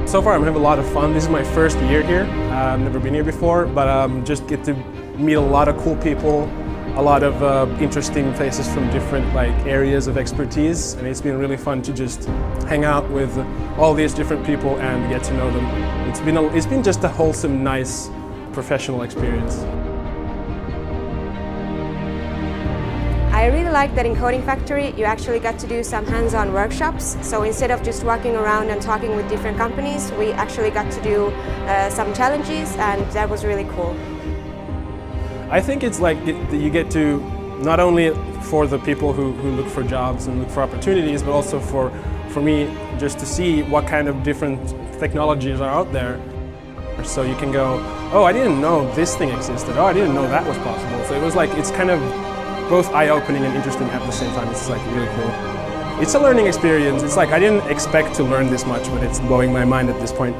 So far I'm having a lot of fun. This is my first year here. I've never been here before, but just get to meet a lot of cool people, a lot of interesting faces from different areas of expertise, and it's been really fun to just hang out with all these different people and get to know them. It's been just a wholesome, nice, professional experience. I really like that in Coding Factory you actually got to do some hands-on workshops. So instead of just walking around and talking with different companies, we actually got to do some challenges, and that was really cool. I think it's you get to, not only for the people who look for jobs and look for opportunities, but also for me just to see what kind of different technologies are out there. So you can go, oh, I didn't know this thing existed, oh, I didn't know that was possible. So it was it's kind of both eye-opening and interesting at the same time. It's really cool. It's a learning experience. It's I didn't expect to learn this much, but it's blowing my mind at this point.